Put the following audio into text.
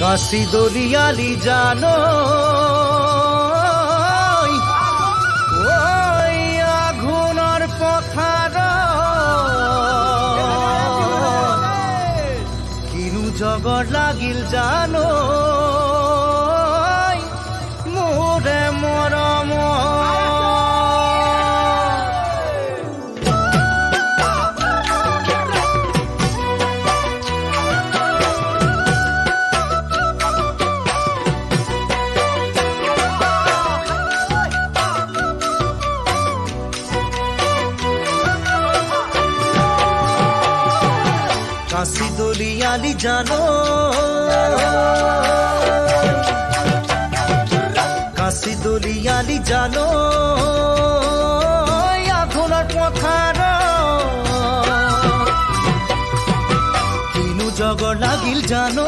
কাশি দলিয়ালি জানো ওই আঘোণৰ পথাৰ কিনো জগৰ লাগিল জানো মোৰে মৰম কাশি দলিয়ালি জানো কাশি দলিয়ালি জানো আঘোণৰ পথাৰ কিনো জগৰ লাগিল জানো